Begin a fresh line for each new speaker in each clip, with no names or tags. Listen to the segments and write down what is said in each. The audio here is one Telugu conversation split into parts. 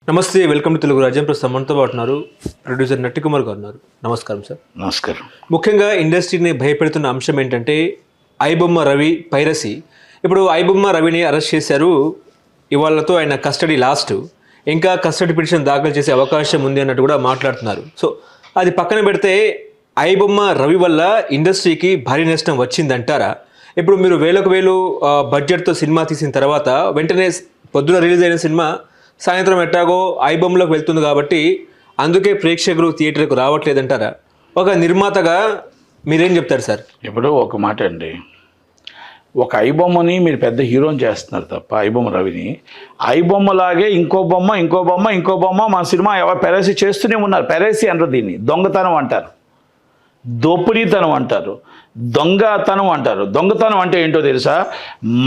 నమస్తే, వెల్కమ్ టు తెలుగు రాజ్యం. ప్రస్తుతం మనతో పాటు ఉన్నారు ప్రొడ్యూసర్ నట్టి కుమార్ గారు ఉన్నారు. నమస్కారం సార్.
నమస్కారం.
ముఖ్యంగా ఇండస్ట్రీని భయపెడుతున్న అంశం ఏంటంటే ఐబొమ్మ రవి పైరసీ. ఇప్పుడు ఐబొమ్మ రవిని అరెస్ట్ చేశారు, ఇవాళతో ఆయన కస్టడీ లాస్ట్, ఇంకా కస్టడీ పిటిషన్ దాఖలు చేసే అవకాశం ఉంది అన్నట్టు కూడా మాట్లాడుతున్నారు. సో అది పక్కన పెడితే ఐబొమ్మ రవి వల్ల ఇండస్ట్రీకి భారీ నష్టం వచ్చిందంటారా? ఇప్పుడు మీరు వేలకు వేలు బడ్జెట్తో సినిమా తీసిన తర్వాత వెంటనే పొద్దున రిలీజ్ అయిన సినిమా సాయంత్రం ఎట్టాగో ఐబొమ్మలోకి వెళ్తుంది కాబట్టి అందుకే ప్రేక్షకులు థియేటర్కు రావట్లేదంటారా? ఒక నిర్మాతగా మీరేం చెప్తారు సార్?
ఇప్పుడు ఒక మాట అండి, ఒక ఐబొమ్మని మీరు పెద్ద హీరోని చేస్తున్నారు తప్ప ఐబొమ్మ రవిని ఐబొమ్మలాగే ఇంకో బొమ్మ మన సినిమా పెరసి చేస్తూనే ఉన్నారు. పెరసి అంటారు, దీన్ని దొంగతనం అంటారు, దోపిడీతనం అంటారు, దొంగతనం అంటారు. దొంగతనం అంటే ఏంటో తెలుసా?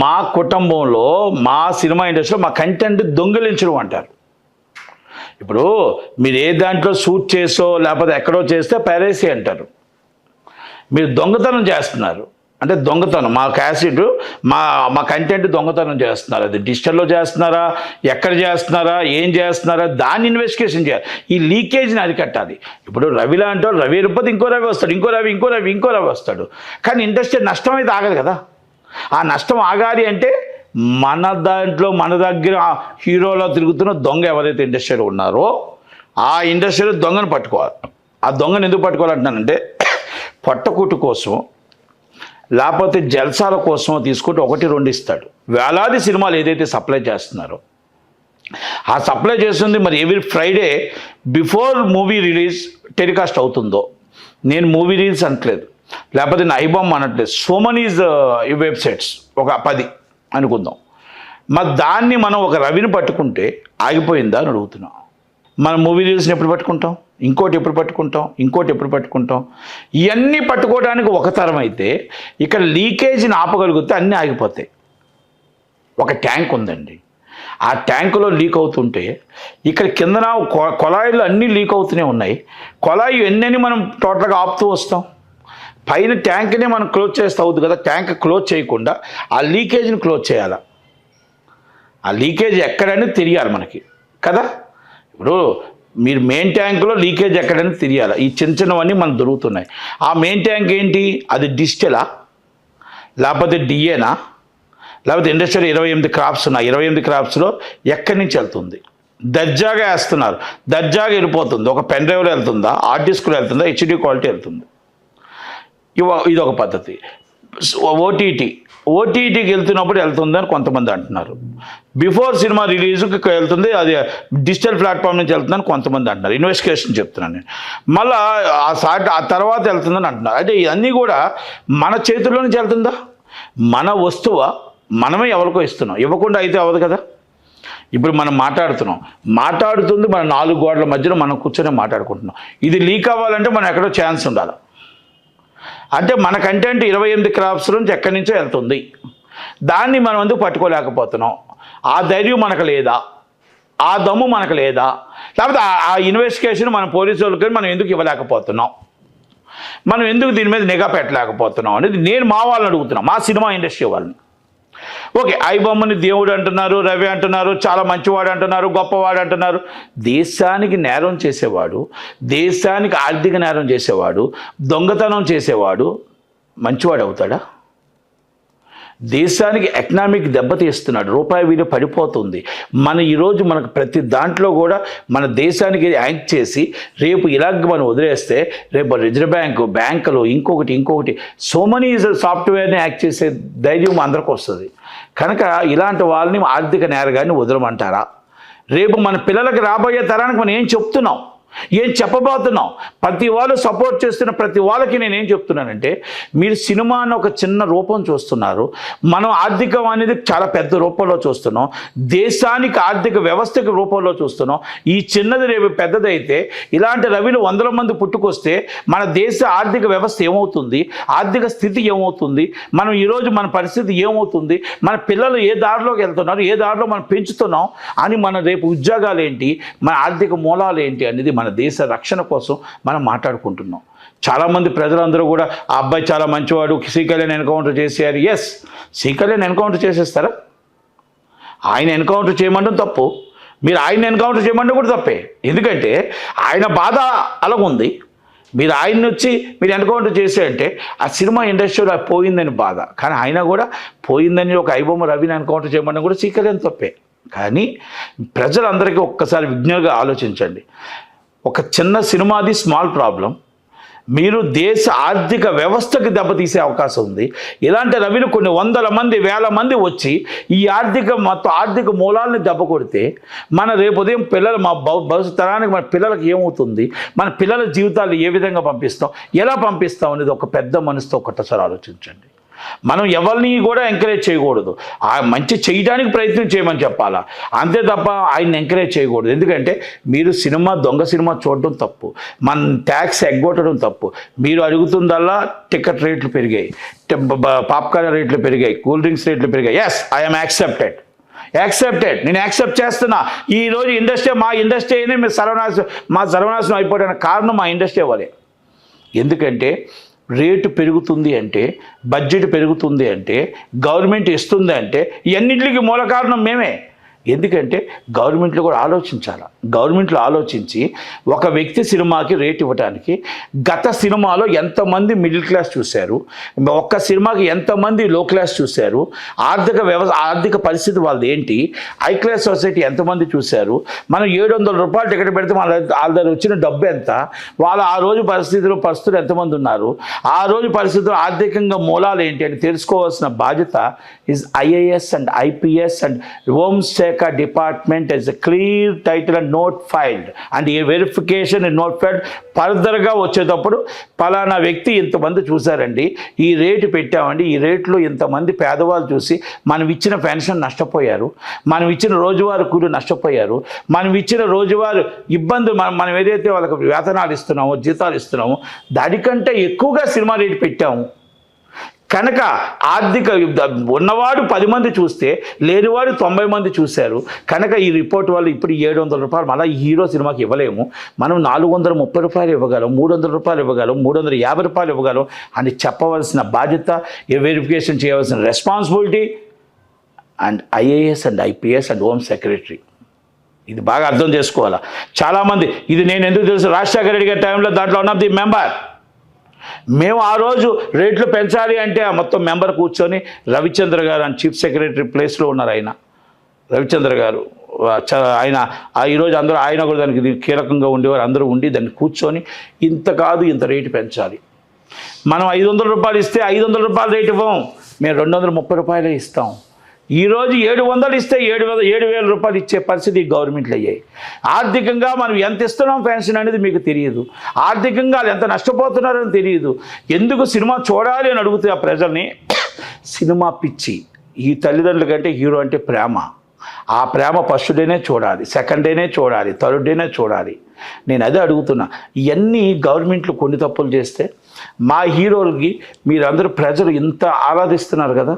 మా కుటుంబంలో మా సినిమా ఇండస్ట్రీలో మా కంటెంట్ దొంగిలించడం అంటారు. ఇప్పుడు మీరు ఏ దాంట్లో షూట్ చేసో లేకపోతే ఎక్కడో చేస్తే పైరసీ అంటారు. మీరు దొంగతనం చేస్తున్నారు అంటే దొంగతనం, మా క్యాసెట్ మా కంటెంట్ దొంగతనం చేస్తున్నారు. అది డిజిటల్లో చేస్తున్నారా, ఎక్కడ చేస్తున్నారా, ఏం చేస్తున్నారా, దాన్ని ఇన్వెస్టిగేషన్ చేయాలి. ఈ లీకేజ్ని అరికట్టాలి. ఇప్పుడు రవిలా అంటే రవి రూపతి ఇంకో రవి వస్తాడు, ఇంకో రవి వస్తాడు. కానీ ఇండస్ట్రీ నష్టం అయితే ఆగదు కదా. ఆ నష్టం ఆగాలి అంటే మన దాంట్లో మన దగ్గర హీరోలో తిరుగుతున్న దొంగ ఎవరైతే ఇండస్ట్రీలో ఉన్నారో ఆ ఇండస్ట్రీలో దొంగను పట్టుకోవాలి. ఆ దొంగను ఎందుకు పట్టుకోవాలంటున్నానంటే పొట్టకూటు కోసం లేకపోతే జల్సాల కోసం తీసుకుంటే 1-2 ఇస్తాడు. వేలాది సినిమాలు ఏదైతే సప్లై చేస్తున్నారో ఆ సప్లై చేస్తుంది మరి every Friday before movie release telecast అవుతుందో. నేను మూవీ రిలీజ్ అనట్లేదు, లేకపోతే నేను ఐబొమ్మ అనట్లేదు. సో మనీస్ వెబ్సైట్స్ ఒక 10 అనుకుందాం. మరి దాన్ని మనం ఒక రవిని పట్టుకుంటే ఆగిపోయిందా అని అడుగుతున్నాం. మనం మూవీ రిలీజ్ని ఎప్పుడు పట్టుకుంటాం, ఇంకోటి ఎప్పుడు పట్టుకుంటాం. ఇవన్నీ పట్టుకోవడానికి ఒక తరం అయితే ఇక్కడ లీకేజీని ఆపగలిగితే అన్నీ ఆగిపోతాయి. ఒక ట్యాంక్ ఉందండి, ఆ ట్యాంకులో లీక్ అవుతుంటే ఇక్కడ కిందన కొళాయిలు అన్నీ లీక్ అవుతూనే ఉన్నాయి. కొళాయి ఎన్నని మనం టోటల్గా ఆపుతూ వస్తాం. పైన ట్యాంక్ని మనం క్లోజ్ చేస్తూ అవుతుంది కదా. ట్యాంక్ క్లోజ్ చేయకుండా ఆ లీకేజ్ని క్లోజ్ చేయాలి. ఆ లీకేజ్ ఎక్కడని తెలియాలి మనకి కదా. ఇప్పుడు మీరు మెయిన్ ట్యాంకులో లీకేజ్ ఎక్కడైనా తెలియాలి. ఈ చిన్నవన్నీ మనకు దొరుకుతున్నాయి. ఆ మెయిన్ ట్యాంక్ ఏంటి? అది డిజిటలా లేకపోతే డిఏనా లేకపోతే ఇండస్ట్రీలో 28 క్రాప్స్ ఉన్నాయి. 28 క్రాప్స్లో ఎక్కడి నుంచి వెళ్తుంది? దర్జాగా వేస్తున్నారు, దర్జాగా వెళ్ళిపోతుంది. ఒక పెన్ డ్రైవ్లో వెళ్తుందా, హార్డ్ డిస్క్లో వెళ్తుందా, హెచ్డి క్వాలిటీ వెళ్తుంది. ఇది ఒక పద్ధతి. ఓటీటీకి వెళ్తున్నప్పుడు వెళ్తుందని కొంతమంది అంటున్నారు. బిఫోర్ సినిమా రిలీజ్కి వెళ్తుంది, అది డిజిటల్ ప్లాట్ఫామ్ నుంచి వెళ్తుందని కొంతమంది అంటున్నారు. ఇన్వెస్టిగేషన్ చెప్తున్నాను నేను. మళ్ళీ ఆ తర్వాత వెళ్తుందని అంటున్నారు. అంటే ఇవన్నీ కూడా మన చేతుల్లో నుంచి వెళ్తుందా? మన వస్తువా? మనమే ఎవరికో ఇస్తున్నాం. ఇవ్వకుండా అయితే అవ్వదు కదా. ఇప్పుడు మనం మాట్లాడుతుంది మన 4 గోడల మధ్యలో మనం కూర్చొని మాట్లాడుకుంటున్నాం. ఇది లీక్ అవ్వాలంటే మనం ఎక్కడో ఛాన్స్ ఉండాలి. అంటే మన కంటెంట్ 28 క్రాప్స్ నుంచి ఎక్కడి నుంచో వెళ్తుంది. దాన్ని మనం ఎందుకు పట్టుకోలేకపోతున్నాం? ఆ ధైర్యం మనకు లేదా, ఆ దమ్ము మనకు లేదా, లేకపోతే ఆ ఇన్వెస్టిగేషన్ మన పోలీసు వాళ్ళకి మనం ఎందుకు ఇవ్వలేకపోతున్నాం, మనం ఎందుకు దీని మీద నిఘా పెట్టలేకపోతున్నాం అనేది నేను మా వాళ్ళని అడుగుతున్నాం, మా సినిమా ఇండస్ట్రీ వాళ్ళని. ఓకే, ఐబొమ్మని దేవుడు అంటున్నారు, రవి అంటున్నారు, చాలా మంచివాడు అంటున్నారు, గొప్పవాడు అంటున్నారు. దేశానికి నేరం చేసేవాడు, దేశానికి ఆర్థిక నేరం చేసేవాడు, దొంగతనం చేసేవాడు మంచివాడు అవుతాడా? దేశానికి ఎకనామిక్ దెబ్బతీస్తున్నాడు, రూపాయి విలువ పడిపోతుంది. ఈరోజు మనకు ప్రతి దాంట్లో కూడా మన దేశానికి యాక్ట్ చేసి రేపు ఇలాగ మనం వదిలేస్తే రేపు రిజర్వ్ బ్యాంకులు ఇంకొకటి సో మనీ సాఫ్ట్వేర్ని యాక్ట్ చేసే ధైర్యం అందరికి వస్తుంది. కనుక ఇలాంటి వాళ్ళని ఆర్థిక నేరగాన్ని వదలమంటారా? రేపు మన పిల్లలకి రాబోయే తరానికి మనం ఏం చెప్తున్నాం, ఏం చెప్పబోతున్నాం? ప్రతి వాళ్ళు సపోర్ట్ చేస్తున్న ప్రతి వాళ్ళకి నేనేం చెప్తున్నానంటే, మీరు సినిమాను ఒక చిన్న రూపం చూస్తున్నారు, మనం ఆర్థికం అనేది చాలా పెద్ద రూపంలో చూస్తున్నాం, దేశానికి ఆర్థిక వ్యవస్థకి రూపంలో చూస్తున్నాం. ఈ చిన్నది రేపు పెద్దదైతే ఇలాంటి రవిలు 100 మంది పుట్టుకొస్తే మన దేశ ఆర్థిక వ్యవస్థ ఏమవుతుంది, ఆర్థిక స్థితి ఏమవుతుంది, మనం ఈరోజు మన పరిస్థితి ఏమవుతుంది, మన పిల్లలు ఏ దారిలోకి వెళ్తున్నారు, ఏ దారిలో మనం పెంచుతున్నాం అని, మన రేపు ఉద్యోగాలు ఏంటి, మన ఆర్థిక మూలాలు ఏంటి అనేది మన దేశ రక్షణ కోసం మనం మాట్లాడుకుంటున్నాం. చాలామంది ప్రజలందరూ కూడా ఆ అబ్బాయి చాలా మంచివాడు, సి కళ్యాణ్ ఎన్కౌంటర్ చేశారు. సి కళ్యాణ్ ఎన్కౌంటర్ చేసేస్తారా? ఆయన ఎన్కౌంటర్ చేయమంటాం తప్పు. మీరు ఆయన ఎన్కౌంటర్ చేయమంటే కూడా తప్పే. ఎందుకంటే ఆయన బాధ అలాగుంది. మీరు ఆయన్ని వచ్చి మీరు ఎన్కౌంటర్ చేసే అంటే ఆ సినిమా ఇండస్ట్రీలో పోయిందని బాధ. కానీ ఆయన కూడా పోయిందని ఒక ఐబొమ్మ రవిని ఎన్కౌంటర్ చేయమని కూడా స్వీకరించడం తప్పే. కానీ ప్రజలందరికీ ఒక్కసారి విజ్ఞానంగా ఆలోచించండి. ఒక చిన్న సినిమాది స్మాల్ ప్రాబ్లం మీరు దేశ ఆర్థిక వ్యవస్థకి దెబ్బతీసే అవకాశం ఉంది. ఇలాంటి రవిని కొన్ని వందల మంది వేల మంది వచ్చి ఈ మొత్తం ఆర్థిక మూలాలని దెబ్బ కొడితే మన రేపు ఉదయం పిల్లలు మా భవిష్యత్ తరానికి మన పిల్లలకి ఏమవుతుంది, మన పిల్లల జీవితాలు ఏ విధంగా పంపిస్తాం, ఎలా పంపిస్తాం అనేది ఒక పెద్ద మనసుతో ఒకటసారి ఆలోచించండి. మనం ఎవరిని కూడా ఎంకరేజ్ చేయకూడదు. ఆ మంచి చేయడానికి ప్రయత్నం చేయమని చెప్పాలా, అంతే తప్ప ఆయన్ని ఎంకరేజ్ చేయకూడదు. ఎందుకంటే మీరు దొంగ సినిమా చూడడం తప్పు, మన ట్యాక్స్ ఎగ్గొట్టడం తప్పు. మీరు అడుగుతుందల్లా టికెట్ రేట్లు పెరిగాయి, పాప్కార్న్ రేట్లు పెరిగాయి, కూల్ డ్రింక్స్ రేట్లు పెరిగాయి. ఎస్, ఐఎమ్ యాక్సెప్టెడ్, నేను యాక్సెప్ట్ చేస్తున్నా. ఈరోజు మా ఇండస్ట్రీ అయినా మీరు సర్వనాశనం అయిపోవడానికి కారణం మా ఇండస్ట్రీ వాళ్ళే. ఎందుకంటే రేటు పెరుగుతుంది అంటే, బడ్జెట్ పెరుగుతుంది అంటే, గవర్నమెంట్ ఇస్తుంది అంటే ఇవన్నింటికి మూల కారణం మేమే. ఎందుకంటే గవర్నమెంట్లో కూడా ఆలోచించాలి. గవర్నమెంట్లో ఆలోచించి ఒక వ్యక్తి సినిమాకి రేట్ ఇవ్వడానికి గత సినిమాలో ఎంతమంది మిడిల్ క్లాస్ చూశారు, ఒక్క సినిమాకి ఎంతమంది లో క్లాస్ చూశారు, ఆర్థిక పరిస్థితి వాళ్ళది ఏంటి, హై క్లాస్ సొసైటీ ఎంతమంది చూశారు, మనం 700 రూపాయలు టికెట్ పెడితే వాళ్ళ దగ్గర వచ్చిన డబ్బు ఎంత, వాళ్ళు ఆ రోజు పరిస్థితులు ఎంతమంది ఉన్నారు, ఆ రోజు పరిస్థితులు ఆర్థికంగా మూలాలు ఏంటి అని తెలుసుకోవాల్సిన బాధ్యత is IAS and IPS and home department is a clear title and note filed and a verification and note filed. ఫర్దర్గా వచ్చేటప్పుడు పలానా వ్యక్తి ఇంతమంది చూశారండి, ఈ రేటు పెట్టామండి, ఈ రేట్లో ఇంతమంది పేదవాళ్ళు చూసి మనం ఇచ్చిన పెన్షన్ నష్టపోయారు, మనం ఇచ్చిన రోజువారీ కూలి నష్టపోయారు, మనం ఇచ్చిన రోజువారీ ఇబ్బందులు మనం ఏదైతే వాళ్ళకి వేతనాలు ఇస్తున్నామో జీతాలు ఇస్తున్నామో దానికంటే ఎక్కువగా సినిమా రేటు పెట్టాము. కనుక ఆర్థిక ఉన్నవాడు 10 మంది చూస్తే లేనివాడు 90 మంది చూశారు. కనుక ఈ రిపోర్ట్ వల్ల ఇప్పుడు 700 రూపాయలు మళ్ళీ ఈ హీరో సినిమాకి ఇవ్వలేము, మనం 430 రూపాయలు ఇవ్వగలం, 300 రూపాయలు ఇవ్వగలం, 350 రూపాయలు ఇవ్వగలం అని చెప్పవలసిన బాధ్యత, వెరిఫికేషన్ చేయవలసిన responsibility and IAS and IPS and home secretary. ఇది బాగా అర్థం చేసుకోవాలా. చాలామంది ఇది నేను ఎందుకు తెలుసు, రాజశేఖర రెడ్డి గారి టైంలో దాంట్లో వన్ ఆఫ్ ది మెంబర్. మేము ఆ రోజు రేట్లు పెంచాలి అంటే మొత్తం మెంబర్ కూర్చొని రవిచంద్ర గారు అని చీఫ్ సెక్రటరీ ప్లేస్లో ఉన్నారు. ఆయన రవిచంద్ర గారు ఆయన ఈరోజు అందరూ ఆయన కూడా దానికి కీలకంగా ఉండేవారు. అందరూ ఉండి దాన్ని కూర్చొని ఇంత కాదు ఇంత రేటు పెంచాలి, మనం 500 రూపాయలు ఇస్తే 500 రూపాయలు రేటు ఇవ్వం, మేము 230 రూపాయలే ఇస్తాం. ఈరోజు 700 ఇస్తే 7,000 రూపాయలు ఇచ్చే పరిస్థితి గవర్నమెంట్లు అయ్యాయి. ఆర్థికంగా మనం ఎంత ఇస్తున్నాం పెన్షన్ అనేది మీకు తెలియదు, ఆర్థికంగా ఎంత నష్టపోతున్నారని తెలియదు. ఎందుకు సినిమా చూడాలి అని అడుగుతే ఆ ప్రజల్ని సినిమా పిచ్చి. ఈ తల్లిదండ్రుల కంటే హీరో అంటే ప్రేమ. ఆ ప్రేమ ఫస్ట్ డేనే చూడాలి, సెకండ్ డేనే చూడాలి, థర్డ్ డేనే చూడాలి. నేను అదే అడుగుతున్నా. ఇవన్నీ గవర్నమెంట్లు కొన్ని తప్పులు చేస్తే మా హీరోలకి మీరందరూ ప్రజలు ఇంత ఆరాధిస్తున్నారు కదా,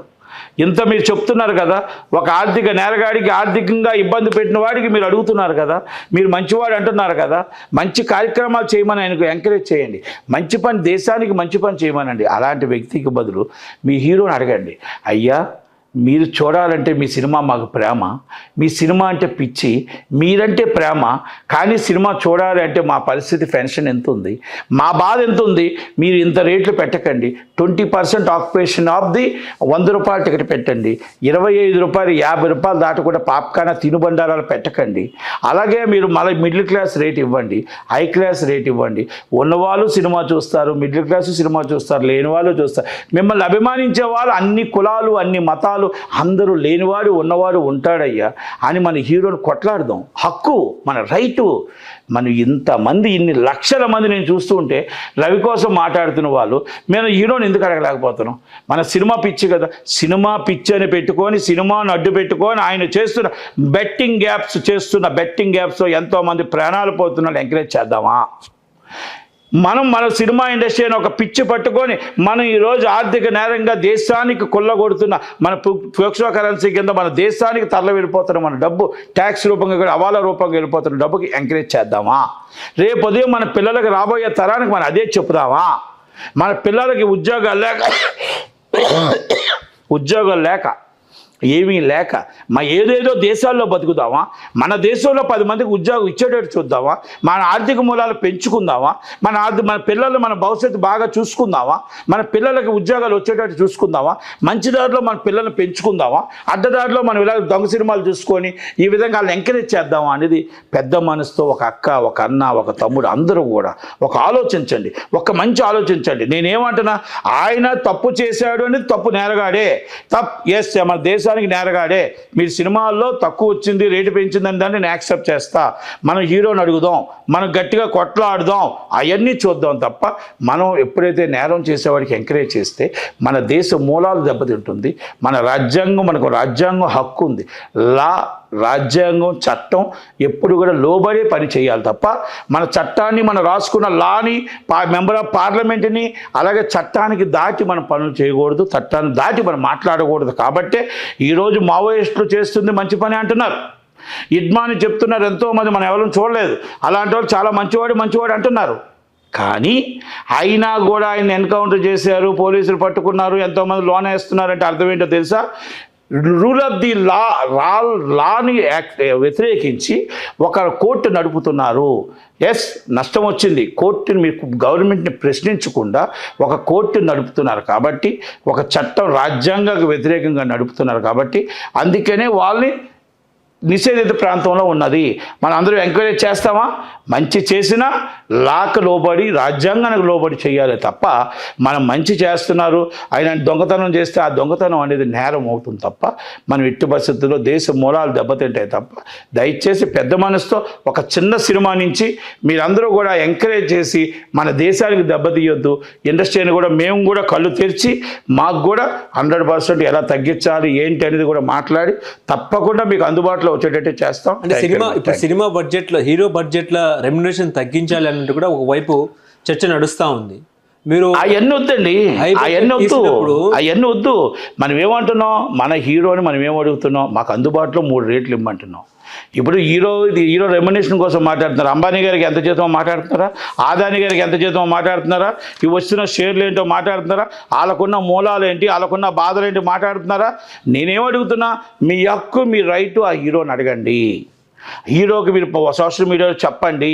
ఇంత మీరు చెప్తున్నారు కదా, ఒక ఆర్థిక నేరగాడికి ఆర్థికంగా ఇబ్బంది పెట్టిన వాడికి మీరు అడుగుతున్నారు కదా, మీరు మంచివాడు అంటున్నారు కదా, మంచి కార్యక్రమాలు చేయమని ఆయనకు ఎంకరేజ్ చేయండి, మంచి పని దేశానికి మంచి పని చేయమనండి. అలాంటి వ్యక్తికి బదులు మీ హీరోని అడగండి, అయ్యా మీరు చూడాలంటే మీ సినిమా మాకు ప్రేమ, మీ సినిమా అంటే పిచ్చి, మీరంటే ప్రేమ, కానీ సినిమా చూడాలి అంటే మా పరిస్థితి పెన్షన్ ఎంత ఉంది, మా బాధ ఎంత ఉంది, మీరు ఇంత రేట్లు పెట్టకండి, 20% ఆక్యుపేషన్ ఆఫ్ ది 100 రూపాయల టికెట్ పెట్టండి, 25 రూపాయలు 50 రూపాయలు దాటకుండా పాప్కార్న్ తినుబండారాలు పెట్టకండి. అలాగే మీరు మళ్ళీ మిడిల్ క్లాస్ రేట్ ఇవ్వండి, హై క్లాస్ రేట్ ఇవ్వండి. ఉన్నవాళ్ళు సినిమా చూస్తారు, మిడిల్ క్లాస్ సినిమా చూస్తారు, లేని వాళ్ళు చూస్తారు. మిమ్మల్ని అభిమానించే వాళ్ళు అన్ని కులాలు అన్ని మతాలు అందరూ లేనివాడు ఉన్నవాడు ఉంటాడయ్యా అని మన హీరోని కొట్లాడదాం. హక్కు, మన రైటు. మనం ఇంతమంది ఇన్ని లక్షల మంది నేను చూస్తూ ఉంటే రవి కోసం మాట్లాడుతున్న వాళ్ళు మేము హీరోని ఎందుకు అడగలేకపోతున్నాం? మన సినిమా పిచ్చి కదా, సినిమా పిచ్చి అని పెట్టుకొని సినిమాను అడ్డు పెట్టుకొని ఆయన చేస్తున్న బెట్టింగ్ యాప్స్లో ఎంతోమంది ప్రాణాలు పోతున్నారు. ఎంకరేజ్ చేద్దామా? మన సినిమా ఇండస్ట్రీ అని ఒక పిచ్చి పట్టుకొని మనం ఈరోజు ఆర్థిక నేరంగా దేశానికి కొల్లగొడుతున్న మన ఫోక్సో కరెన్సీ కింద మన దేశానికి తరలి వెళ్ళిపోతున్న మన డబ్బు ట్యాక్స్ రూపంగా కూడా హవాలా రూపంగా వెళ్ళిపోతున్న డబ్బుకి ఎంకరేజ్ చేద్దామా? రేపు ఉదయం మన పిల్లలకి రాబోయే తరానికి మనం అదే చెప్దామా? మన పిల్లలకి ఉద్యోగాలు లేక ఏమీ లేక ఏదేదో దేశాల్లో బతుకుదామా, మన దేశంలో 10 మందికి ఉద్యోగం ఇచ్చేటట్టు చూద్దామా, మన ఆర్థిక మూలాలు పెంచుకుందామా, మన పిల్లలు మన భవిష్యత్తు బాగా చూసుకుందామా, మన పిల్లలకి ఉద్యోగాలు వచ్చేటట్టు చూసుకుందామా, మంచి దారిలో మన పిల్లల్ని పెంచుకుందామా, అడ్డదారిలో మనం ఇలా దొంగ సినిమాలు చూసుకొని ఈ విధంగా వాళ్ళని ఎంకరేజ్ చేద్దామా అనేది పెద్ద మనసుతో ఒక అక్క, ఒక అన్న, ఒక తమ్ముడు అందరూ కూడా ఒక ఆలోచించండి, ఒక మంచి ఆలోచించండి. నేనేమంటున్నా, ఆయన తప్పు చేశాడు అనేది తప్పు, నేరగాడే ఎస్, మన దేశానికి నేరగాడే. మీరు సినిమాల్లో తక్కువ వచ్చింది, రేటు పెంచిందని దాన్ని నేను యాక్సెప్ట్ చేస్తా. మనం హీరోని అడుగుదాం, మనం గట్టిగా కొట్లాడుదాం, అవన్నీ చూద్దాం తప్ప మనం ఎప్పుడైతే నేరం చేసేవాడికి ఎంకరేజ్ చేస్తే మన దేశ మూలాలు దెబ్బతింటుంది. మన రాజ్యాంగం, మనకు రాజ్యాంగం హక్కు ఉంది. రాజ్యాంగం, చట్టం ఎప్పుడు కూడా లోబడే పని చేయాలి తప్ప మన చట్టాన్ని, మనం రాసుకున్న లాని, మెంబర్ ఆఫ్ పార్లమెంట్ని, అలాగే చట్టానికి దాటి మనం పనులు చేయకూడదు, చట్టాన్ని దాటి మనం మాట్లాడకూడదు. కాబట్టే ఈరోజు మావోయిస్టులు చేస్తుంది మంచి పని అంటున్నారు, ఇడ్మాని చెప్తున్నారు ఎంతోమంది, మనం ఎవరు చూడలేదు, అలాంటి వాళ్ళు చాలా మంచివాడు అంటున్నారు. కానీ అయినా కూడా ఆయన ఎన్కౌంటర్ చేశారు, పోలీసులు పట్టుకున్నారు, ఎంతోమంది లోన్ వేస్తున్నారంటే అర్థం ఏంటో తెలుసా? రూల్ ఆఫ్ ది లాని వ్యతిరేకించి ఒక కోర్టు నడుపుతున్నారు. ఎస్, నష్టం వచ్చింది, కోర్టుని మీకు గవర్నమెంట్ని ప్రశ్నించకుండా ఒక కోర్టు నడుపుతున్నారు కాబట్టి, ఒక చట్టం రాజ్యాంగానికి వ్యతిరేకంగా నడుపుతున్నారు కాబట్టి, అందుకనే వాళ్ళని నిషేధిత ప్రాంతంలో ఉన్నది. మనం అందరూ ఎంకరేజ్ చేస్తామా? మంచి చేసినా లాకు లోబడి, రాజ్యాంగానికి లోబడి చేయాలి తప్ప మనం మంచి చేస్తున్నారు ఆయన దొంగతనం చేస్తే ఆ దొంగతనం అనేది నేరం అవుతుంది తప్ప మనం ఎట్టి పరిస్థితుల్లో దేశ మూలాలు దెబ్బతింటాయి తప్ప. దయచేసి పెద్ద మనసుతో ఒక చిన్న సినిమా నుంచి మీరందరూ కూడా ఎంకరేజ్ చేసి మన దేశానికి దెబ్బతీయొద్దు. ఇండస్ట్రీని కూడా మేము కూడా కళ్ళు తెరిచి మాకు కూడా 100% ఎలా తగ్గించాలి ఏంటి అనేది కూడా మాట్లాడి తప్పకుండా మీకు అందుబాటులో వచ్చేటట్టు చేస్తాం.
అంటే సినిమా బడ్జెట్లో, హీరో బడ్జెట్లో రెమ్యునరేషన్ తగ్గించాలి అన్నట్టు కూడా ఒకవైపు చర్చ నడుస్తూ ఉంది. మీరు అవన్నీ వద్దండి, అవన్నీ వద్దు. మనం ఏమంటున్నాం, మన హీరోని మనం ఏమడుగుతున్నాం, మాకు అందుబాటులో 3 రేట్లు ఇమ్మంటున్నాం. ఇప్పుడు హీరో రెమ్యునరేషన్ కోసం మాట్లాడుతున్నారు. అంబానీ గారికి ఎంత జీతం మాట్లాడుతున్నారా, ఆదాని గారికి ఎంత జీతం మాట్లాడుతున్నారా, ఇవి వస్తున్న షేర్లు ఏంటో మాట్లాడుతున్నారా, వాళ్ళకున్న మూలాలు ఏంటి, వాళ్ళకున్న బాధలు ఏంటి మాట్లాడుతున్నారా? నేనేమడుగుతున్నా, మీ హక్కు, మీ రైటు ఆ హీరోని అడగండి. హీరోకి మీరు సోషల్ మీడియాలో చెప్పండి,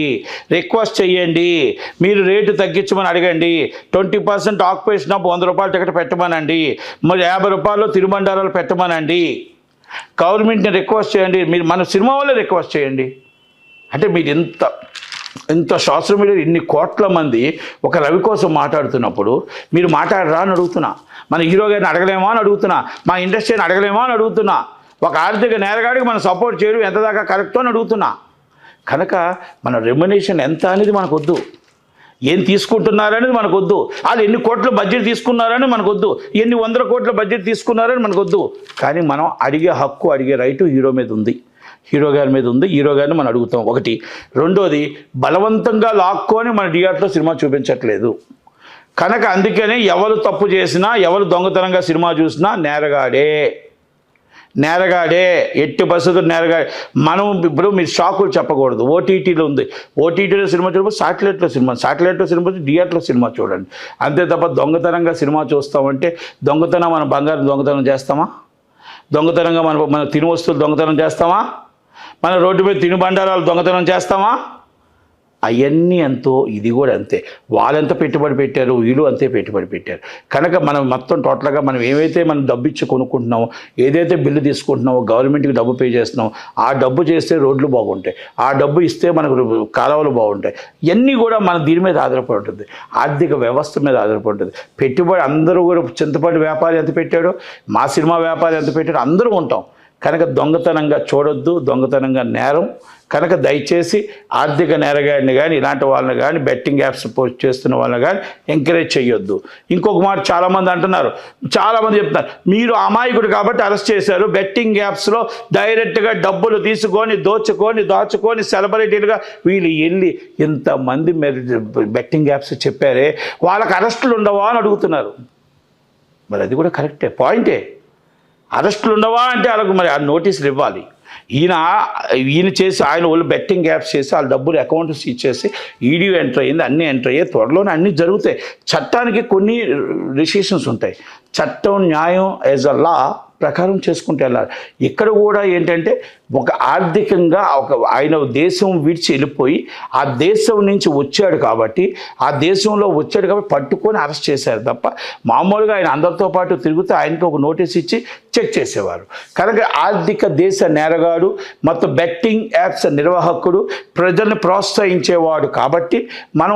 రిక్వెస్ట్ చేయండి, మీరు రేటు తగ్గించమని అడగండి. 20% ఆక్యుపేషన్ అప్ 100 రూపాయల టికెట్ పెట్టమనండి, మరి 50 రూపాయలు తిరుబండారాలు పెట్టమనండి. గవర్నమెంట్ని రిక్వెస్ట్ చేయండి, మీరు మన సినిమా వాళ్ళే రిక్వెస్ట్ చేయండి. అంటే మీరు ఇంత సోషల్ మీడియా ఇన్ని కోట్ల మంది ఒక రవి కోసం మాట్లాడుతున్నప్పుడు మీరు మాట్లాడరా అని అడుగుతున్నా, మన హీరో గారిని అడగలేమా అని అడుగుతున్నా, మా ఇండస్ట్రీని అడగలేమా అని అడుగుతున్నా, ఒక ఆర్థిక నేరగాడికి మనం సపోర్ట్ చేయడం ఎంత దాకా కరెక్టో అని అడుగుతున్నా. కనుక మన రెమ్యునరేషన్ ఎంత అనేది మనకు వద్దు, ఏం తీసుకుంటున్నారనేది మనకు వద్దు, వాళ్ళు ఎన్ని కోట్ల బడ్జెట్ తీసుకున్నారని మనకు వద్దు, ఎన్ని 100 కోట్ల బడ్జెట్ తీసుకున్నారని మనకు వద్దు. కానీ మనం అడిగే హక్కు, అడిగే రైటు హీరో మీద ఉంది, హీరో గారి మీద ఉంది. హీరో గారిని మనం అడుగుతాం. ఒకటి. రెండోది, బలవంతంగా లాక్కొని మన థియేటర్లో సినిమా చూపించట్లేదు. కనుక అందుకనే ఎవరు తప్పు చేసినా, ఎవరు దొంగతనంగా సినిమా చూసినా నేరగాడే, ఎట్టి పరిస్థితులు నేరగాడే. మనం ఇప్పుడు మీరు షాకులు చెప్పకూడదు. ఓటీటీలో ఉంది, ఓటీటీలో సినిమా చూడబోదు, శాటిలైట్లో సినిమా థియేటర్లో సినిమా చూడండి. అంతే తప్ప దొంగతనంగా సినిమా చూస్తామంటే, దొంగతనం మన బంగారం దొంగతనం చేస్తామా? దొంగతనంగా మన తిను వస్తువులు దొంగతనం చేస్తామా? మన రోడ్డు మీద తినుబండారాలు దొంగతనం చేస్తామా? అవన్నీ ఎంతో, ఇది కూడా అంతే. వాళ్ళెంత పెట్టుబడి పెట్టారు, వీళ్ళు అంతే పెట్టుబడి పెట్టారు. కనుక మనం మొత్తం టోటల్గా మనం ఏవైతే మనం డబ్బు ఇచ్చి కొనుక్కుంటున్నామో, ఏదైతే బిల్లు తీసుకుంటున్నామో, గవర్నమెంట్కి డబ్బు పే చేస్తున్నామో, ఆ డబ్బు చేస్తే రోడ్లు బాగుంటాయి, ఆ డబ్బు ఇస్తే మనకు కాలువలు బాగుంటాయి. ఇవన్నీ కూడా మన దీని మీద ఆధారపడి ఉంటుంది, ఆర్థిక వ్యవస్థ మీద ఆధారపడి ఉంటుంది. పెట్టుబడి అందరూ కూడా, చింతపండు వ్యాపారి ఎంత పెట్టాడో, మా సినిమా వ్యాపారి ఎంత పెట్టాడో అందరూ ఉంటాం. కనుక దొంగతనంగా చూడొద్దు, దొంగతనంగా నేరం. కనుక దయచేసి ఆర్థిక నేరగాడిని కానీ, ఇలాంటి వాళ్ళని కానీ, బెట్టింగ్ యాప్స్ పోస్ట్ చేస్తున్న వాళ్ళని కానీ ఎంకరేజ్ చేయొద్దు. ఇంకొక మాట చాలామంది అంటున్నారు, చాలామంది చెప్తున్నారు, మీరు అమాయకుడు కాబట్టి అరెస్ట్ చేశారు, బెట్టింగ్ యాప్స్లో డైరెక్ట్గా డబ్బులు తీసుకొని దాచుకొని సెలబ్రిటీలుగా వీళ్ళు వెళ్ళి ఇంతమంది బెట్టింగ్ యాప్స్ చెప్పారే, వాళ్ళకి అరెస్టులు ఉండవా అని అడుగుతున్నారు. మరి అది కూడా కరెక్టే, పాయింటే. అరెస్టులు ఉండవా అంటే వాళ్ళకు మరి ఆ నోటీసులు ఇవ్వాలి. ఈయన చేసి, ఆయన వాళ్ళు బెట్టింగ్ యాప్స్ చేసి వాళ్ళ డబ్బులు అకౌంట్స్ ఇచ్చేసి ఈడీ ఎంటర్ అయ్యింది, అన్నీ ఎంటర్ అయ్యాయి, త్వరలోనే అన్నీ జరుగుతాయి. చట్టానికి కొన్ని రిస్ట్రిక్షన్స్ ఉంటాయి. చట్టం, న్యాయం యాజ్ అ లా
ప్రకారం చేసుకుంటూ వెళ్ళాలి. ఇక్కడ కూడా ఏంటంటే ఒక ఆర్థికంగా ఆయన దేశం విడిచి వెళ్ళిపోయి ఆ దేశం నుంచి వచ్చాడు కాబట్టి పట్టుకొని అరెస్ట్ చేశారు తప్ప మామూలుగా ఆయన అందరితో పాటు తిరుగుతూ ఆయనకి ఒక నోటీస్ ఇచ్చి చెక్ చేసేవారు. కనుక ఆర్థిక దేశ నేరగాడు, మొత్తం బెట్టింగ్ యాప్స్ నిర్వాహకుడు, ప్రజల్ని ప్రోత్సహించేవాడు కాబట్టి మనం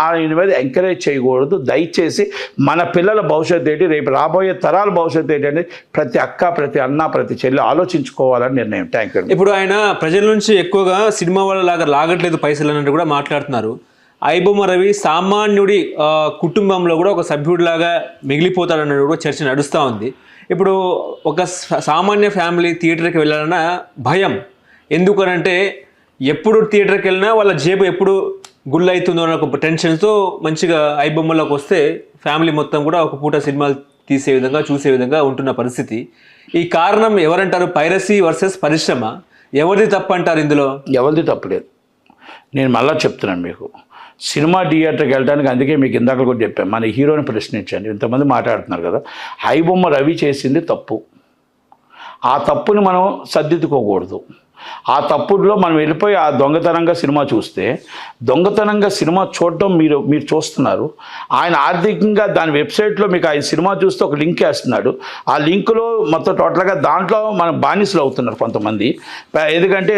ఆయన మీద ఎంకరేజ్ చేయకూడదు. దయచేసి మన పిల్లల భవిష్యత్తు ఏంటి, రేపు రాబోయే తరాల భవిష్యత్తు ఏంటి అనేది ప్రతి అక్క, ప్రతి అన్న, ప్రతి చెల్లి ఆలోచించుకోవాలని నిర్ణయం. Thank you.
ఇప్పుడు ఆయన ప్రజల నుంచి ఎక్కువగా సినిమా వాళ్ళ లాగా లాగట్లేదు పైసలు అన్నట్టు కూడా మాట్లాడుతున్నారు. ఐబొమ్మ రవి సామాన్యుడి కుటుంబంలో కూడా ఒక సభ్యుడిలాగా మిగిలిపోతాడన్నది కూడా చర్చ నడుస్తూ ఉంది. ఇప్పుడు ఒక సామాన్య ఫ్యామిలీ థియేటర్కి వెళ్ళాలన్న భయం. ఎందుకనంటే ఎప్పుడు థియేటర్కి వెళ్ళినా వాళ్ళ జేబు ఎప్పుడు గుళ్ళు అవుతుందో అన్న ఒక టెన్షన్తో మంచిగా ఐబొమ్మలోకి వస్తే ఫ్యామిలీ మొత్తం కూడా ఒక పూట సినిమాలు తీసే విధంగా చూసే విధంగా ఉంటున్న పరిస్థితి. ఈ కారణం ఎవరంటారు? పైరసీ వర్సెస్ పరిశ్రమ. ఎవరిది తప్పు అంటారు ఇందులో?
ఎవరిది తప్పులేదు. నేను మళ్ళీ చెప్తున్నాను మీకు, సినిమా థియేటర్కి వెళ్ళడానికి అందుకే మీకు ఇందాక కూడా చెప్పాను, మన హీరోని ప్రశ్నించండి. ఇంతమంది మాట్లాడుతున్నారు కదా, ఐబొమ్మ రవి చేసింది తప్పు. ఆ తప్పుని మనం సర్దిద్దుకోకూడదు. ఆ తప్పుడులో మనం వెళ్ళిపోయి ఆ దొంగతనంగా సినిమా చూస్తే, దొంగతనంగా సినిమా చూడటం మీరు చూస్తున్నారు. ఆయన ఆర్థికంగా దాని వెబ్సైట్లో మీకు ఆయన సినిమా చూస్తే ఒక లింక్ వేస్తున్నాడు. ఆ లింకులో మొత్తం టోటల్గా దాంట్లో మనం బానిసలు అవుతున్నారు కొంతమంది. ఎందుకంటే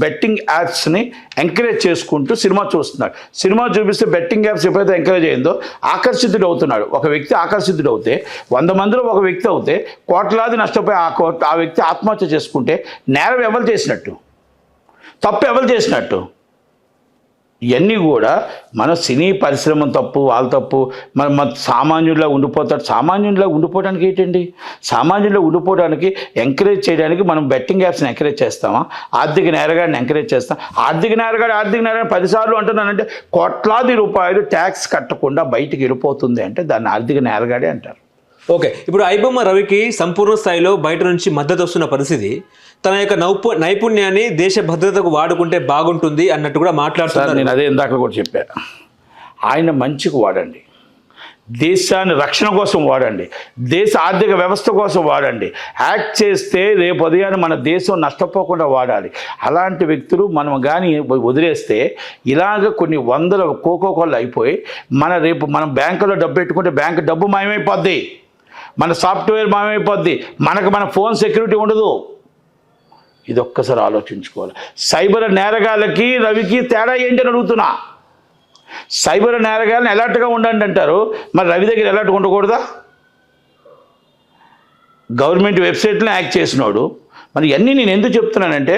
బెట్టింగ్ యాప్స్ని ఎంకరేజ్ చేసుకుంటూ సినిమా చూస్తున్నాడు. సినిమా చూపిస్తే బెట్టింగ్ యాప్స్ ఎప్పుడైతే ఎంకరేజ్ అయిందో ఆకర్షితుడు అవుతున్నాడు. ఒక వ్యక్తి ఆకర్షితుడు అవుతే, 100 మందిలో ఒక వ్యక్తి అవుతే కోట్లాది నష్టపోయి ఆ వ్యక్తి ఆత్మహత్య చేసుకుంటే నేరం ఎవరు చేసినట్టు? తప్పు ఎవరు చేసినట్టు? ఇవన్నీ కూడా మన సినీ పరిశ్రమ తప్పు, వాళ్ళ తప్పు. మన సామాన్యుడిలా ఉండిపోతాడు. సామాన్యుడిలా ఉండిపోవడానికి ఏంటండి? సామాన్యుడిలో ఉండిపోవడానికి ఎంకరేజ్ చేయడానికి మనం బెట్టింగ్ యాప్స్ని ఎంకరేజ్ చేస్తామా? ఆర్థిక నేరగాడిని ఎంకరేజ్ చేస్తాం. ఆర్థిక నేరగాడు 10 సార్లు అంటున్నానంటే కోట్లాది రూపాయలు ట్యాక్స్ కట్టకుండా బయటికి వెళ్ళిపోతుంది అంటే దాన్ని ఆర్థిక నేరగాడే అంటారు.
ఓకే, ఇప్పుడు ఐబొమ్మ రవికి సంపూర్ణ స్థాయిలో బయట నుంచి మద్దతు వస్తున్న పరిస్థితి. తన యొక్క నైపుణ్యాన్ని దేశ భద్రతకు వాడుకుంటే బాగుంటుంది అన్నట్టు కూడా మాట్లాడుతున్నారు.
నేను అదే ఇందాక కూడా చెప్పాను. ఆయన మంచికి వాడండి, దేశాన్ని రక్షణ కోసం వాడండి, దేశ ఆర్థిక వ్యవస్థ కోసం వాడండి. యాక్ట్ చేస్తే రేపు ఉదయాన్ని మన దేశం నష్టపోకుండా వాడాలి. అలాంటి వ్యక్తులు మనం కానీ వదిలేస్తే ఇలాగ కొన్ని వందల కోకోకోళ్ళు అయిపోయి రేపు మనం బ్యాంకులో డబ్బు పెట్టుకుంటే బ్యాంకు డబ్బు మాయమైపోద్ది, మన సాఫ్ట్వేర్ మాయమైపోద్ది, మన ఫోన్ సెక్యూరిటీ ఉండదు. ఇది ఒక్కసారి ఆలోచించుకోవాలి. సైబర్ నేరగాళ్ళకి రవికి తేడా ఏంటి అని అడుగుతున్నా. సైబర్ నేరగాళ్ళని అలర్ట్గా ఉండండి అంటారు, మరి రవి దగ్గర అలర్ట్గా ఉండకూడదా? గవర్నమెంట్ వెబ్సైట్లో యాక్ట్ చేసినాడు. మరి ఇవన్నీ నేను ఎందుకు చెప్తున్నానంటే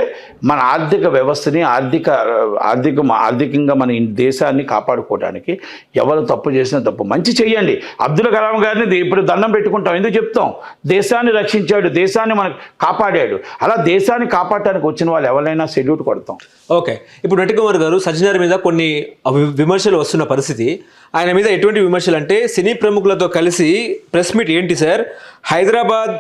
మన ఆర్థిక వ్యవస్థని ఆర్థికంగా మన దేశాన్ని కాపాడుకోవడానికి ఎవరు తప్పు చేసినా తప్పు. మంచి చెయ్యండి. అబ్దుల్ కలాం గారిని ఇప్పుడు దండం పెట్టుకుంటాం. ఎందుకు చెప్తాం? దేశాన్ని రక్షించాడు, దేశాన్ని మనకు కాపాడాడు. అలా దేశాన్ని కాపాడటానికి వచ్చిన వాళ్ళు ఎవరైనా సెల్యూట్ కొడతాం.
ఓకే, ఇప్పుడు నటికుమార్ గారు సజ్జనార్ మీద కొన్ని విమర్శలు వస్తున్న పరిస్థితి. ఆయన మీద ఎటువంటి విమర్శలు అంటే, సినీ ప్రముఖులతో కలిసి ప్రెస్ మీట్ ఏంటి సార్, హైదరాబాద్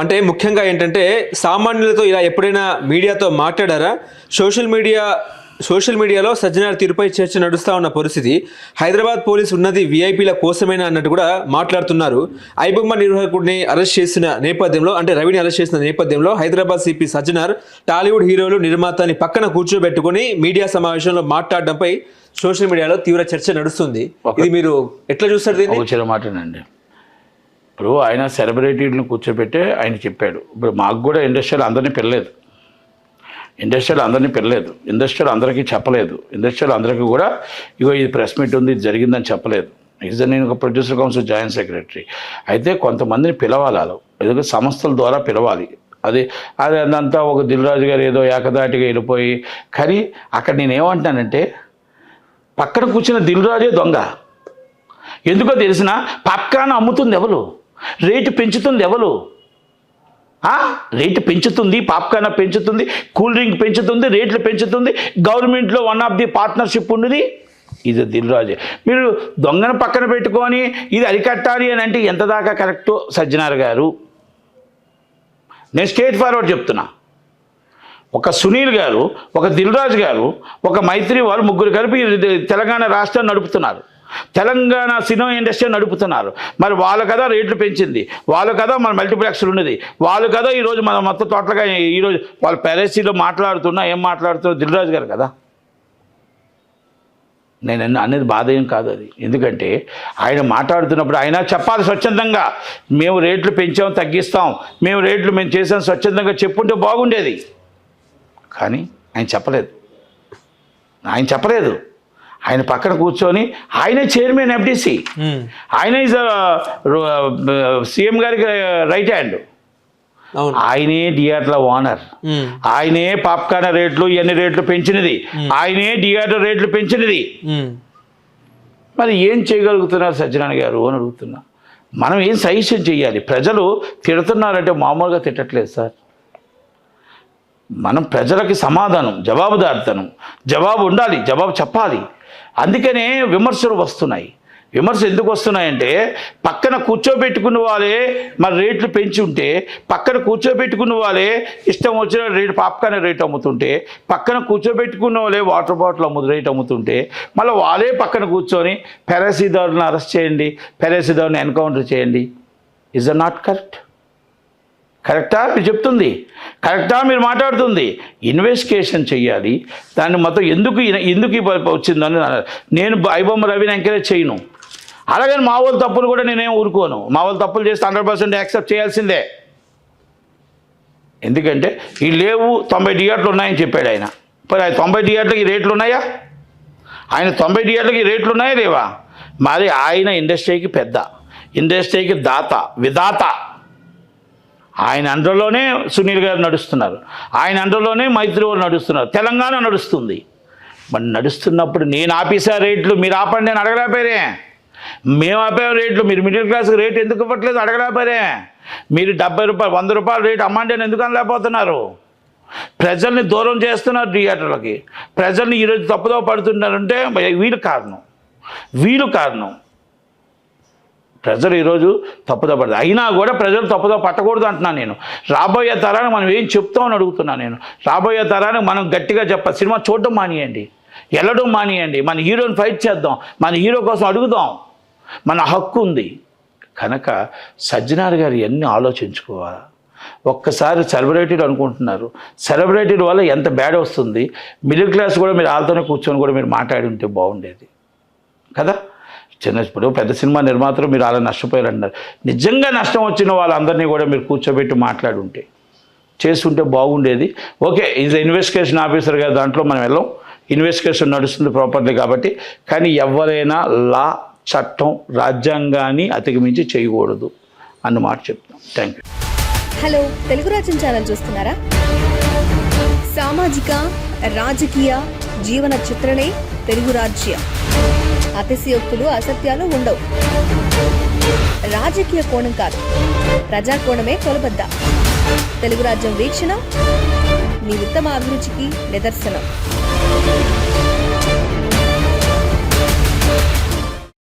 అంటే ముఖ్యంగా ఏంటంటే సామాన్యులతో ఇలా ఎప్పుడైనా మీడియాతో మాట్లాడారా? సోషల్ మీడియాలో సజ్జనార్ తీరుపై చర్చ నడుస్తూ ఉన్న పరిస్థితి. హైదరాబాద్ పోలీసు ఉన్నది విఐపీల కోసమేనా అన్నట్టు కూడా మాట్లాడుతున్నారు. ఐబొమ్మ నిర్వాహకుడిని అరెస్ట్ చేసిన నేపథ్యంలో, అంటే రవిని అరెస్ట్ చేసిన నేపథ్యంలో హైదరాబాద్ సిపి సజ్జనార్ టాలీవుడ్ హీరోలు, నిర్మాతని పక్కన కూర్చోబెట్టుకుని మీడియా సమావేశంలో మాట్లాడడంపై సోషల్ మీడియాలో తీవ్ర చర్చ నడుస్తుంది. ఇది మీరు ఎట్లా చూస్తారు దీన్ని?
మాటనండి, ఇప్పుడు ఆయన సెలబ్రిటీలను కూర్చోబెట్టే ఆయన చెప్పాడు. ఇప్పుడు మాకు కూడా ఇండస్ట్రీలో అందరినీ పిల్లలేదు, ఇండస్ట్రీలో అందరికీ చెప్పలేదు, ఇండస్ట్రీలో అందరికీ కూడా ఇగో ఇది ప్రెస్ మీట్ ఉంది, ఇది జరిగిందని చెప్పలేదు. నేను ఒక ప్రొడ్యూసర్ కౌన్సిల్ జాయింట్ సెక్రటరీ అయితే కొంతమందిని పిలవాలి, అలా ఏదో సంస్థల ద్వారా పిలవాలి. అది అదంతా ఒక దిల్ రాజు గారు ఏదో ఏకదాటిగా వెళ్ళిపోయి. కానీ అక్కడ నేనేమంటున్నానంటే పక్కన కూర్చున్న దిల్ రాజే దొంగ. ఎందుకో తెలిసిన పాప్కార్న్ అమ్ముతుంది ఎవరు, రేటు పెంచుతుంది ఎవరు? రేటు పెంచుతుంది, పాప్కార్న్ పెంచుతుంది, కూల్ డ్రింక్ పెంచుతుంది, రేట్లు పెంచుతుంది. గవర్నమెంట్లో వన్ ఆఫ్ ది పార్ట్నర్షిప్ ఉన్నది ఇది దిల్ రాజే. మీరు దొంగను పక్కన పెట్టుకొని ఇది అరికట్టాలి అని అంటే ఎంత దాకా కరెక్టో సజ్జనార్ గారు? నేను స్ట్రేట్ ఫార్వర్డ్ చెప్తున్నా. ఒక సునీల్ గారు, ఒక దిల్ రాజు గారు, ఒక మైత్రి వాళ్ళు ముగ్గురు కలిపి తెలంగాణ రాష్ట్రాన్ని నడుపుతున్నారు. తెలంగాణ సినిమా ఇండస్ట్రీ నడుపుతున్నారు. మరి వాళ్ళు కదా రేట్లు పెంచింది, వాళ్ళు కదా మన మల్టీప్లెక్స్లు ఉన్నది, వాళ్ళు కదా ఈరోజు మన మొత్తం టోటల్గా ఈరోజు వాళ్ళు పెరసీలో మాట్లాడుతున్నా ఏం మాట్లాడుతున్నా దిల్ రాజు గారు కదా. నేను అనేది బాధ ఏం కాదు అది. ఎందుకంటే ఆయన మాట్లాడుతున్నప్పుడు ఆయన చెప్పాలి స్వచ్ఛందంగా, మేము రేట్లు పెంచాం తగ్గిస్తాం, మేము చేసాం స్వచ్ఛందంగా చెప్పుంటే బాగుండేది. కానీ ఆయన చెప్పలేదు. ఆయన పక్కన కూర్చొని ఆయనే చైర్మన్ ఎఫ్డిసి, ఆయన ఈజ్ సీఎం గారికి రైట్ హ్యాండ్, ఆయనే థియేటర్ల ఓనర్, ఆయనే పాప్కార్న్ రేట్లు ఇవన్నీ రేట్లు పెంచినది, ఆయనే థియేటర్ రేట్లు పెంచినది. మరి ఏం చేయగలుగుతున్నారు సజ్జనాని గారు అని అడుగుతున్నా. మనం ఏం సజెషన్ చేయాలి? ప్రజలు తిడుతున్నారంటే మామూలుగా తిట్టట్లేదు సార్. మనం ప్రజలకి సమాధానం, జవాబుదారితనం, జవాబు ఉండాలి, జవాబు చెప్పాలి. అందుకనే విమర్శలు వస్తున్నాయి. విమర్శలు ఎందుకు వస్తున్నాయంటే పక్కన కూర్చోబెట్టుకున్న వాళ్ళే మరి రేట్లు పెంచి ఉంటే, పక్కన కూర్చోబెట్టుకున్న వాళ్ళే ఇష్టం వచ్చిన రేటు పాప్కార్న్ రేట్ అమ్ముతుంటే, పక్కన కూర్చోబెట్టుకున్న వాళ్ళే వాటర్ బాటిల్ రేట్ అమ్ముతుంటే, మళ్ళీ వాళ్ళే పక్కన కూర్చొని పెరసీదారులను అరెస్ట్ చేయండి, పెరసీదారుని ఎన్కౌంటర్ చేయండి. Is a not correct? కరెక్టా మీరు చెప్తుంది? కరెక్టా మీరు మాట్లాడుతుంది? ఇన్వెస్టిగేషన్ చెయ్యాలి. దాన్ని మొత్తం ఎందుకు వచ్చిందని నేను ఐబొమ్మ రవిని ఎంకరేజ్ చేయను. అలాగని మా వాళ్ళ తప్పులు కూడా నేనేం ఊరుకోను. మా వాళ్ళు తప్పులు చేస్తే 100% యాక్సెప్ట్ చేయాల్సిందే. ఎందుకంటే ఈ లేవు 90 థియేటర్లు ఉన్నాయని చెప్పాడు ఆయన. మరి 90 థియేటర్లకి రేట్లు ఉన్నాయా? ఆయన 90 థియేటర్లకి రేట్లు ఉన్నాయా లేవా? మరి ఆయన ఇండస్ట్రీకి పెద్ద, ఇండస్ట్రీకి విధాత. ఆయన అండర్లోనే సునీల్ గారు నడుస్తున్నారు, ఆయన అండర్లోనే మైత్రి వాళ్ళు నడుస్తున్నారు, తెలంగాణ నడుస్తుంది. మరి నడుస్తున్నప్పుడు నేను ఆపేసా రేట్లు, మీరు ఆపండి నేను అడగలేకపోయారే. మేము ఆపేం రేట్లు, మీరు మిడిల్ క్లాస్కి రేట్ ఎందుకు ఇవ్వట్లేదు అడగలేకపోయారే. మీరు 70 రూపాయలు 100 రూపాయలు రేటు అమ్మండి అని ఎందుకు అనలేకపోతున్నారు? ప్రజల్ని దూరం చేస్తున్నారు థియేటర్లకి, ప్రజల్ని ఈరోజు తప్పుదో పడుతున్నారంటే వీళ్ళు కారణం. ప్రజలు ఈరోజు తప్పుదో పడదు. అయినా కూడా ప్రజలు తప్పుదో పట్టకూడదు అంటున్నాను నేను. రాబోయే తరానికి మనం ఏం చెప్తామని అడుగుతున్నాను నేను. రాబోయే తరానికి మనం గట్టిగా చెప్పాలి. సినిమా చూడడం మానేయండి, వెళ్ళడం మానేయండి, మన హీరోని ఫైట్ చేద్దాం, మన హీరో కోసం అడుగుదాం, మన హక్కు ఉంది. కనుక సజ్జనార్ గారు ఎన్ని ఆలోచించుకోవాలి. ఒక్కసారి సెలబ్రిటీలు అనుకుంటున్నారు, సెలబ్రిటీల వల్ల ఎంత బ్యాడ్ వస్తుంది. మిడిల్ క్లాస్ కూడా మీరు వాళ్ళతోనే కూర్చొని కూడా మీరు మాట్లాడి ఉంటే బాగుండేది కదా. ఇప్పుడు పెద్ద సినిమా నిర్మాతలు మీరు అలా నష్టపోయారు అన్నారు. నిజంగా నష్టం వచ్చిన వాళ్ళందరినీ కూడా మీరు కూర్చోబెట్టి మాట్లాడుంటే చేస్తుంటే బాగుండేది. ఓకే, ఈజ్ ఇన్వెస్టిగేషన్ ఆఫీసర్ గారు, దాంట్లో మనం వెళ్ళాం, ఇన్వెస్టిగేషన్ నడుస్తుంది ప్రాపర్లీ కాబట్టి. కానీ ఎవరైనా చట్టం రాజ్యాంగాన్ని అతిగమించి చేయకూడదు అన్న మాట చెప్తాం. Thank you.
హలో, తెలుగు రాజ్యం ఛానల్ చూస్తున్నారా? సామాజిక రాజకీయ జీవన చిత్రణే తెలుగు రాజ్యం. అతిశయోక్తులు అసత్యాలు ఉండవు. రాజకీయ కోణం కాదు, ప్రజా కోణమే కొలబద్ద. తెలుగు రాజ్యం వీక్షణ మీ ఉత్తమ అభిరుచికి నిదర్శనం.